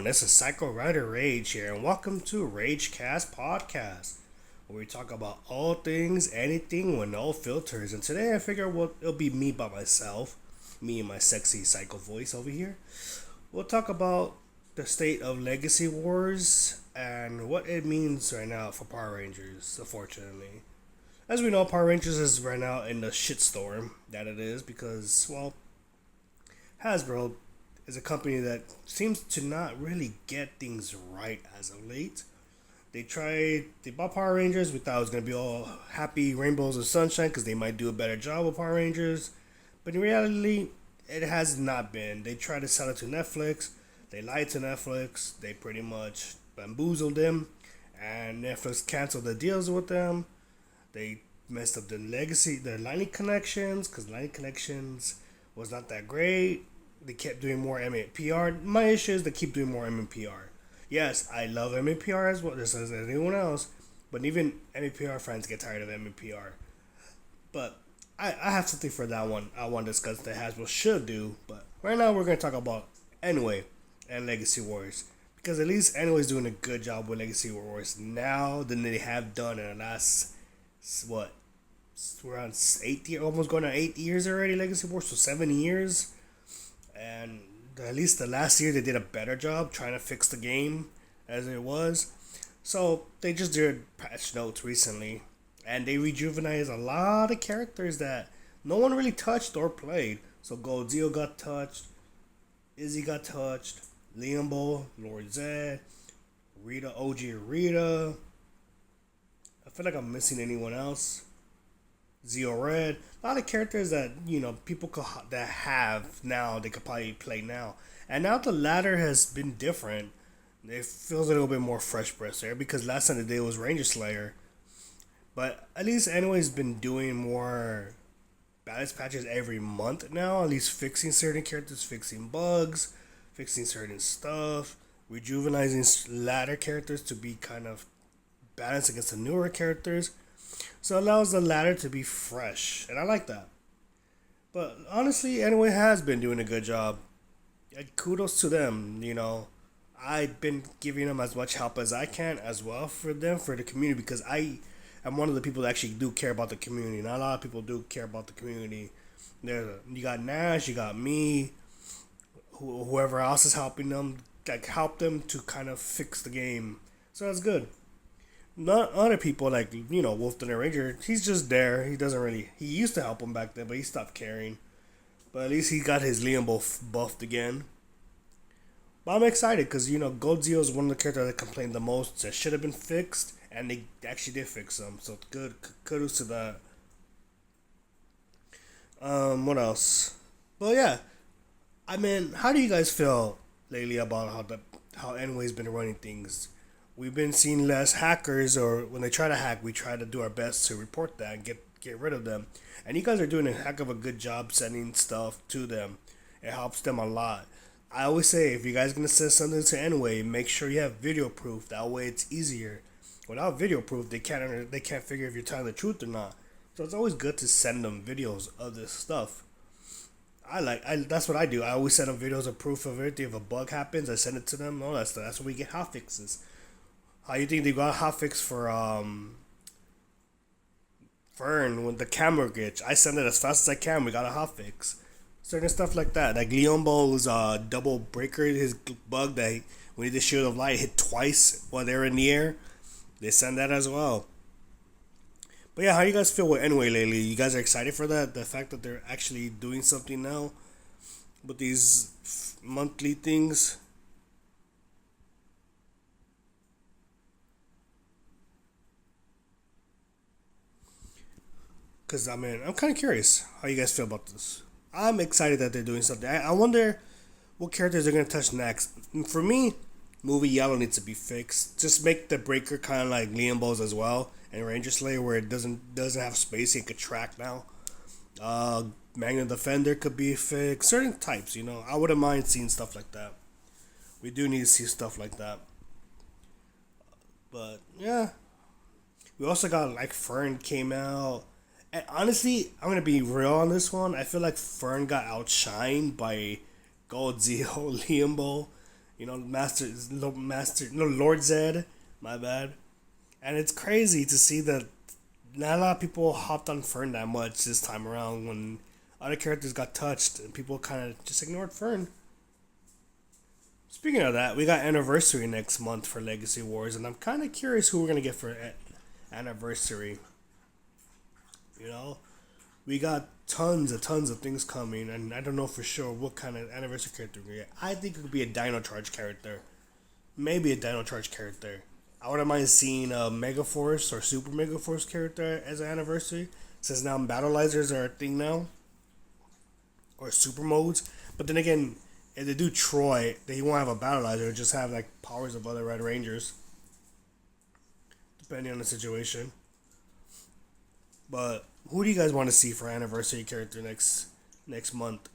everyone? This is Psycho Rider Rage here, and welcome to Ragecast Podcast, where we talk about all things, anything, with no filters. And today I figure it'll be me by myself, me and my sexy psycho voice over here. We'll talk about the state of Legacy Wars and what it means right now for Power Rangers, unfortunately. As we know, Power Rangers is right now in the shitstorm that it is because, well, Hasbro is a company that seems to not really get things right as of late. They bought Power Rangers. We thought it was going to be all happy rainbows and sunshine because they might do a better job with Power Rangers. But in reality, it has not been. They tried to sell it to Netflix. They lied to Netflix. They pretty much bamboozled them. And Netflix canceled the deals with them. They messed up their Lightning Connections because Lightning Connections was not that great. They kept doing more MPR. My issue is they keep doing more MPR. Yes, I love MPR as well, just as anyone else. But even MPR fans get tired of MPR. But I have something for that one I want to discuss that Hasbro should do. But right now we're going to talk about Nway and Legacy Wars. Because at least Nway's doing a good job with Legacy Wars now than they have done in the last, what? We're on 8 years, almost going on 8 years already, Legacy Wars, so 7 years. And at least the last year they did a better job trying to fix the game as it was. So they just did patch notes recently, and they rejuvenized a lot of characters that no one really touched or played. So Goldzio got touched, Izzy got touched, Leombo, Lord Zed, Rita, OG Rita. I feel like I'm missing anyone else. Zeo Red, a lot of characters that people that have now they could probably play now, and now the ladder has been different. It feels a little bit more fresh breath there because last time they did was Ranger Slayer, but at least Nway's been doing more balance patches every month now. At least fixing certain characters, fixing bugs, fixing certain stuff, rejuvenizing ladder characters to be kind of balanced against the newer characters. So it allows the ladder to be fresh, and I like that. But honestly, Nway has been doing a good job. And kudos to them, I've been giving them as much help as I can as well for them, for the community, because I am one of the people that actually do care about the community. Not a lot of people do care about the community. You got Nash, you got me, whoever else is helping them, help them to kind of fix the game. So that's good. Not other people like Wolf the Ranger. He's just there. He used to help him back then, but he stopped caring. But at least he got his Liam buffed again. But I'm excited because Goldzio is one of the characters that complained the most that should have been fixed, and they actually did fix them. So good, kudos to that. What else? Well, yeah. I mean, how do you guys feel lately about how Nway's been running things? We've been seeing less hackers, or when they try to hack, we try to do our best to report that and get rid of them. And you guys are doing a heck of a good job sending stuff to them. It helps them a lot. I always say, if you guys are going to send something to Nway, make sure you have video proof. That way it's easier. Without video proof, they can't figure if you're telling the truth or not. So it's always good to send them videos of this stuff. That's what I do. I always send them videos of proof of everything. If a bug happens, I send it to them. All that stuff. That's where we get hot fixes. How you think they got a hotfix for Fern with the camera glitch? I send it as fast as I can. We got a hotfix. Certain stuff like that. Like Leombo's double breaker, his bug that when he did Shield of Light hit twice while they're in the air. They send that as well. But yeah, how you guys feel with Nway lately? You guys are excited for that? The fact that they're actually doing something now with these monthly things? Because, I mean, I'm kind of curious how you guys feel about this. I'm excited that they're doing something. I wonder what characters they're going to touch next. For me, Movie Yellow needs to be fixed. Just make the breaker kind of like Liambo's as well. And Ranger Slayer where it doesn't have space and could track now. Magna Defender could be fixed. Certain types, I wouldn't mind seeing stuff like that. We do need to see stuff like that. But, yeah. We also got, like, Fern came out. And honestly, I'm gonna be real on this one. I feel like Fern got outshined by Goldzio Liambo. No, Lord Zed, my bad. And it's crazy to see that not a lot of people hopped on Fern that much this time around when other characters got touched and people kind of just ignored Fern. Speaking of that, we got anniversary next month for Legacy Wars, and I'm kind of curious who we're gonna get for anniversary. You know, we got tons of things coming, and I don't know for sure what kind of anniversary character we get. I think it could be a Dino Charge character, maybe a Dino Charge character. I wouldn't mind seeing a Mega Force or Super Mega Force character as an anniversary, since now Battleizers are a thing now, or super modes. But then again, if they do Troy, they won't have a Battleizer, just have like powers of other Red Rangers, depending on the situation. But who do you guys want to see for anniversary character next month?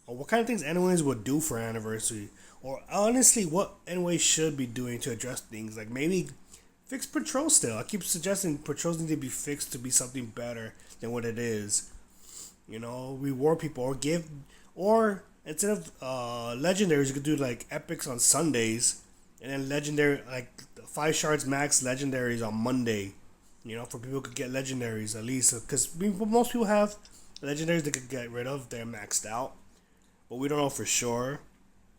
Or what kind of things anyways would do for anniversary? Or honestly, what Nway should be doing to address things? Like maybe fix patrol still. I keep suggesting patrols need to be fixed to be something better than what it is. Reward people or instead of legendaries, you could do like epics on Sundays, and then legendary like 5 shards max legendaries on Monday. For people who could get legendaries at least, because most people have legendaries they could get rid of. They're maxed out, but we don't know for sure.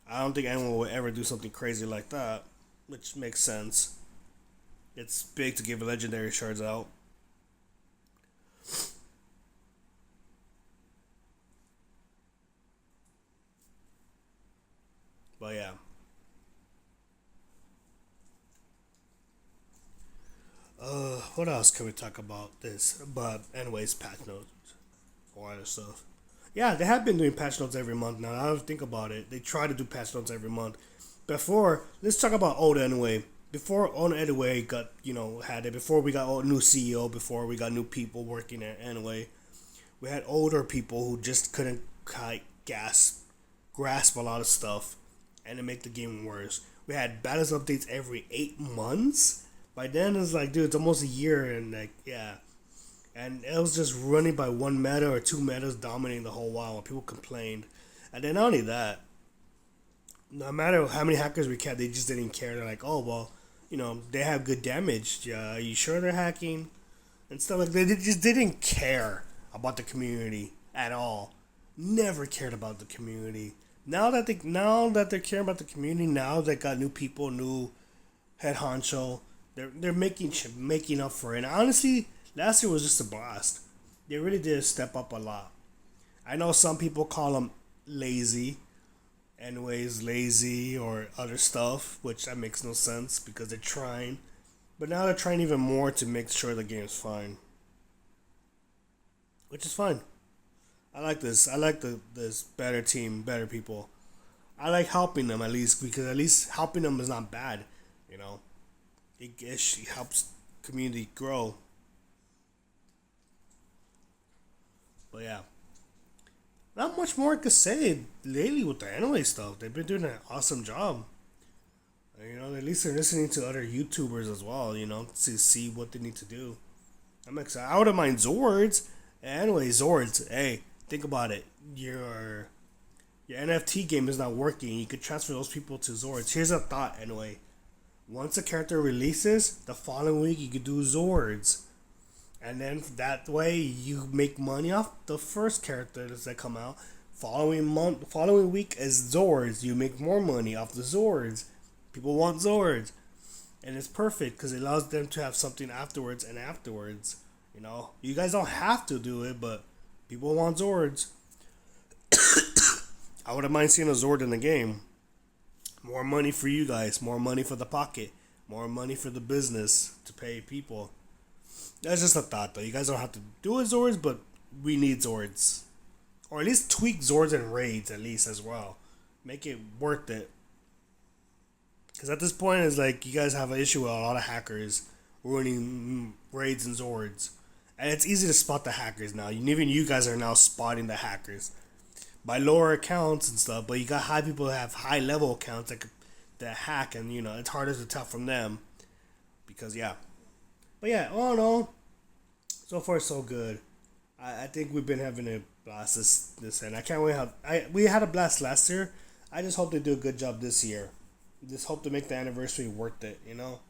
I don't think anyone will ever do something crazy like that, which makes sense. It's big to give legendary shards out. But yeah. What else can we talk about this? But anyways, patch notes or other stuff. Yeah, they have been doing patch notes every month now. I don't think about it. They try to do patch notes every month. Before, let's talk about Oda anyway. Before Oda anyway got had it. Before we got a new CEO. Before we got new people working at anyway, we had older people who just couldn't grasp a lot of stuff, and it make the game worse. We had battles updates every 8 months. By then it's like, dude, it's almost a year, and like, yeah. And it was just running by one meta or two metas dominating the whole while, and people complained. And then not only that, no matter how many hackers we kept, they just didn't care. They're like, oh, well, they have good damage. Yeah, are you sure they're hacking? And stuff like that. They just didn't care about the community at all. Never cared about the community. Now that they're caring about the community, now they got new people, new head honcho. They're making up for it. And honestly, last year was just a blast. They really did step up a lot. I know some people call them lazy, anyways, lazy or other stuff, which that makes no sense because they're trying. But now they're trying even more to make sure the game's fine, which is fine. I like this. I like this better team, better people. I like helping them at least because at least helping them is not bad, you know. It helps community grow. But yeah, not much more to say lately with the anime stuff. They've been doing an awesome job. At least they're listening to other YouTubers as well. To see what they need to do. I'm excited. I wouldn't mind Zords. Anyway, Zords. Hey, think about it. Your NFT game is not working. You could transfer those people to Zords. Here's a thought. Anyway, once a character releases, the following week you could do Zords. And then that way you make money off the first characters that come out. Following week is Zords. You make more money off the Zords. People want Zords. And it's perfect because it allows them to have something afterwards and afterwards. You guys don't have to do it, but people want Zords. I wouldn't mind seeing a Zord in the game. More money for you guys. More money for the pocket. More money for the business to pay people. That's just a thought, though. You guys don't have to do it, Zords, but we need Zords. Or at least tweak Zords and raids, at least, as well. Make it worth it. Because at this point, it's like you guys have an issue with a lot of hackers ruining raids and Zords. And it's easy to spot the hackers now. Even you guys are now spotting the hackers by lower accounts and stuff. But you got high people that have high level accounts that hack, and it's harder to tell from them. Because yeah. But yeah, all in all, so far so good. I think we've been having a blast this and I can't wait we had a blast last year. I just hope they do a good job this year. Just hope to make the anniversary worth it, you know?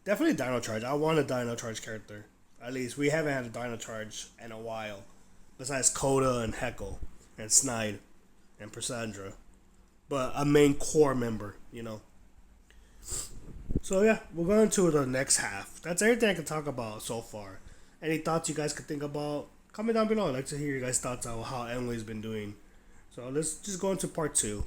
Definitely Dino Charge. I want a Dino Charge character. At least we haven't had a Dino Charge in a while. Besides Coda and Heckle and Snide and Persandra. But a main core member, you know? So yeah, we're going to the next half. That's everything I can talk about so far. Any thoughts you guys could think about? Comment down below. I'd like to hear your guys' thoughts on how Nway's been doing. So let's just go into part two.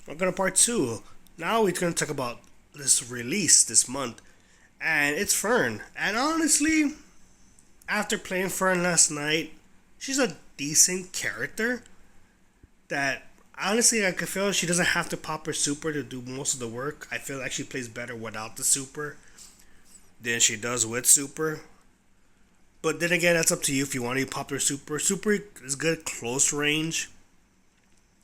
We're going to part two. Now we're going to talk about this release this month. And it's Fern. And honestly, after playing Fern last night, she's a decent character. That honestly, I could feel she doesn't have to pop her super to do most of the work. I feel like she plays better without the super than she does with super. But then again, that's up to you if you want to pop her super. Super is good close range.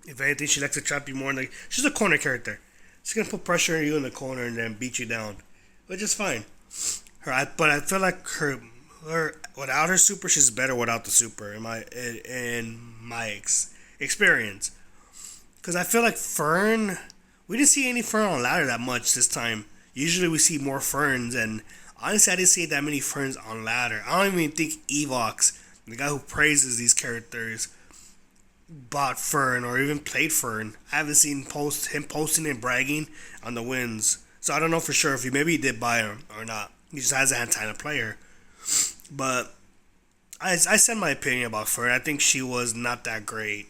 If anything, she likes to trap you more. Like she's a corner character. She's gonna put pressure on you in the corner and then beat you down, which is fine. But I feel like her without her super, she's better without the super in my experience. Because I feel like Fern, we didn't see any Fern on ladder that much this time. Usually we see more Ferns, and honestly, I didn't see that many Ferns on ladder. I don't even think Evox, the guy who praises these characters, bought Fern or even played Fern. I haven't seen him posting and bragging on the wins. So I don't know for sure if maybe he did buy her or not. He just hasn't had time to play her. But I said my opinion about Fern. I think she was not that great.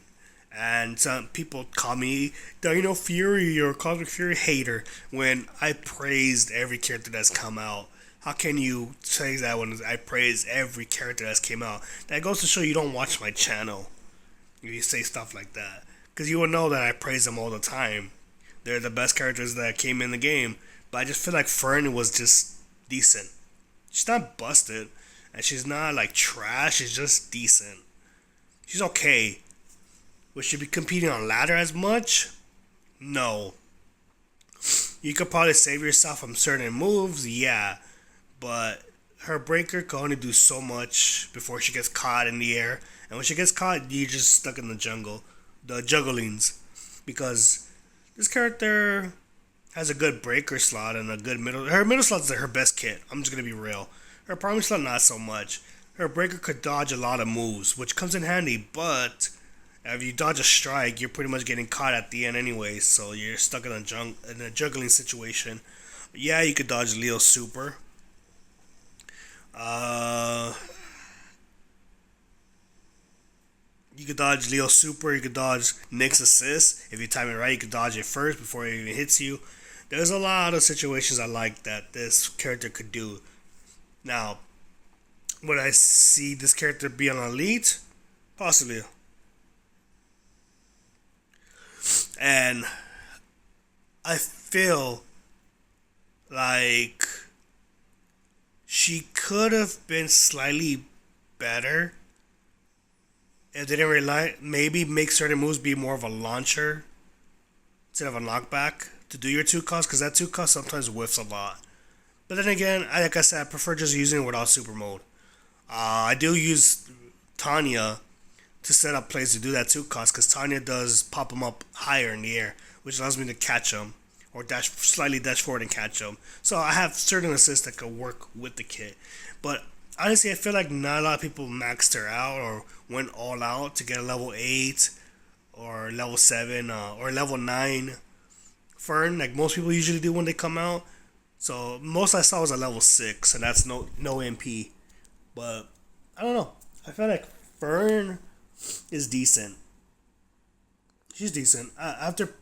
And some people call me Dino Fury or Cosmic Fury hater when I praised every character that's come out. How can you say that when I praise every character that's came out? That goes to show you don't watch my channel if you say stuff like that. Because you will know that I praise them all the time. They're the best characters that came in the game. But I just feel like Fern was just decent. She's not busted. And she's not like trash. She's just decent. She's okay. Would she be competing on ladder as much? No. You could probably save yourself from certain moves, yeah. But her breaker can only do so much before she gets caught in the air. And when she gets caught, you're just stuck in the jungle. The jugglings. Because this character has a good breaker slot and a good middle. Her middle slot is her best kit. I'm just going to be real. Her primary slot, not so much. Her breaker could dodge a lot of moves, which comes in handy, but if you dodge a strike, you're pretty much getting caught at the end anyway, so you're stuck in a juggling situation. Yeah, you could dodge Leo's super. You could dodge Leo's super. You could dodge Nick's assist. If you time it right, you could dodge it first before it even hits you. There's a lot of situations I like that this character could do. Now, would I see this character be on elite? Possibly. And I feel like she could have been slightly better if they didn't maybe make certain moves be more of a launcher instead of a knockback to do your 2-cost, because that 2-cost sometimes whiffs a lot. But then again, like I said, I prefer just using it without super mode. I do use Tanya to set up plays to do that 2-cost, because Tanya does pop them up higher in the air, which allows me to catch them or slightly dash forward and catch them. So I have certain assists that can work with the kit. But honestly, I feel like not a lot of people maxed her out or went all out to get a level 8 or level 7 or level 9 Fern, like most people usually do when they come out. So most I saw was a level 6, and that's no MP. But I don't know. I feel like Fern is decent. She's decent. After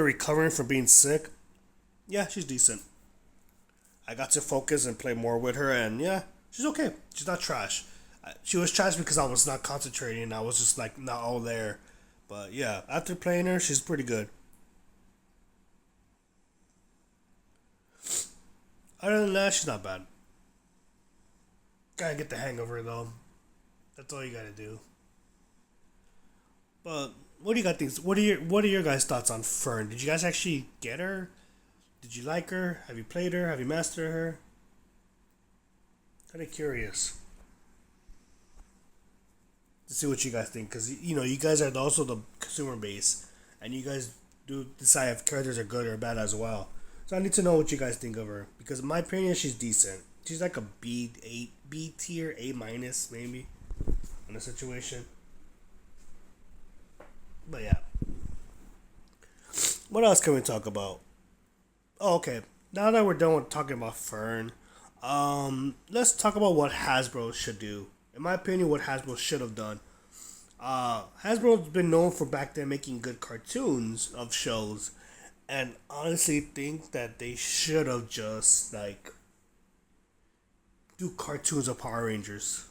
recovering from being sick, yeah, she's decent. I got to focus and play more with her, and yeah, she's okay. She's not trash. She was trash because I was not concentrating. I was just like not all there. But yeah, after playing her, she's pretty good. Other than that, she's not bad. Gotta get the hang of her though. That's all you gotta do. But what do you got things? What are your guys' thoughts on Fern? Did you guys actually get her? Did you like her? Have you played her? Have you mastered her? Kind of curious. to see what you guys think, because you guys are also the consumer base, and you guys do decide if characters are good or bad as well. So I need to know what you guys think of her, because in my opinion, she's decent. She's like a B tier, A minus maybe, in the situation. But yeah, what else can we talk about? Oh, okay. Now that we're done with talking about Fern, let's talk about what Hasbro should do. In my opinion, what Hasbro should have done. Hasbro's been known for back then making good cartoons of shows, and honestly think that they should have just like do cartoons of Power Rangers.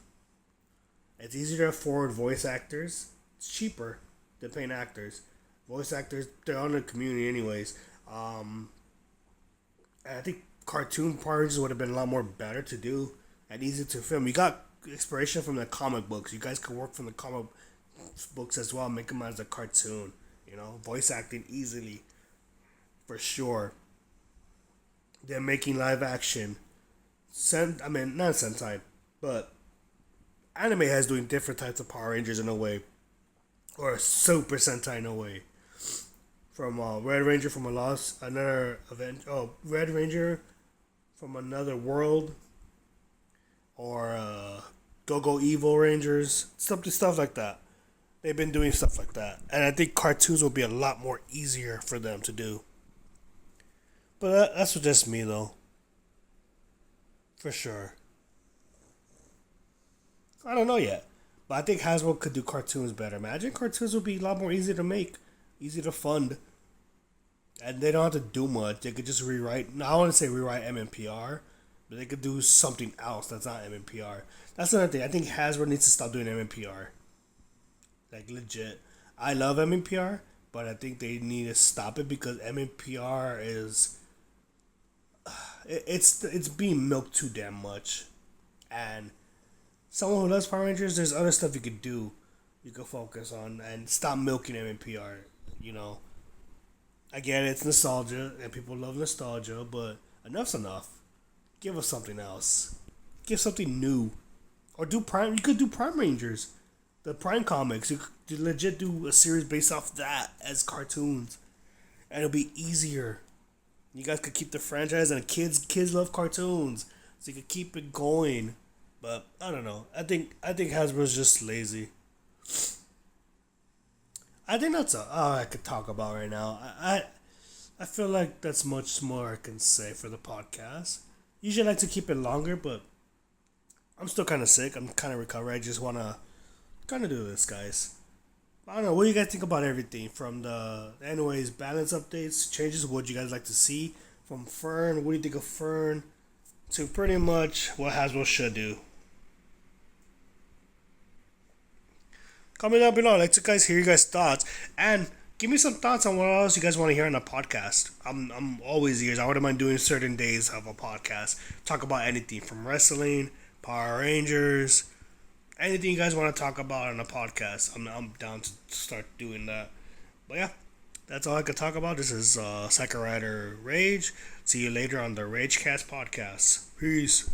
It's easier to afford voice actors. It's cheaper than paying actors. Voice actors, they're on the community anyways. And I think cartoon Power Rangers would have been a lot more better to do and easy to film. You got inspiration from the comic books. You guys could work from the comic books as well, make them as a cartoon. Voice acting easily, for sure. Then making live action. Not Sentai, but anime has doing different types of Power Rangers in a way, or Super Sentai in a way. From Red Ranger from another event. Oh, Red Ranger from another world, or Go Go Evil Rangers, stuff like that. They've been doing stuff like that, and I think cartoons will be a lot more easier for them to do. But that's just me though, for sure. I don't know yet, but I think Hasbro could do cartoons better. Imagine cartoons would be a lot more easy to make, easy to fund, and they don't have to do much. They could just rewrite. No, I want to say rewrite MMPR, but they could do something else that's not MMPR. That's another thing. I think Hasbro needs to stop doing MMPR. Like legit, I love MMPR, but I think they need to stop it because MMPR is it's being milked too damn much, and someone who loves Power Rangers, there's other stuff you could do, you could focus on, and stop milking MMPR. You know, I get it, it's nostalgia, and people love nostalgia, but enough's enough. Give us something else. Give something new, or do Prime. You could do Prime Rangers, the Prime comics. You could legit do a series based off that as cartoons, and it'll be easier. You guys could keep the franchise, and kids love cartoons, so you could keep it going. But I don't know. I think Hasbro's just lazy. I think that's all I could talk about right now. I feel like that's much more I can say for the podcast. Usually I like to keep it longer, but I'm still kind of sick. I'm kind of recovered. I just want to kind of do this, guys. I don't know. What do you guys think about everything? From the, anyways, balance updates, changes, what you guys like to see? From Fern, what do you think of Fern? To pretty much what Hasbro should do. Comment down below. I'd like to guys hear you guys' thoughts. And give me some thoughts on what else you guys want to hear on the podcast. I'm always ears. I wouldn't mind doing certain days of a podcast. Talk about anything from wrestling, Power Rangers, anything you guys want to talk about on a podcast. I'm down to start doing that. But yeah, that's all I could talk about. This is Psycho Rider Rage. See you later on the Ragecast podcast. Peace.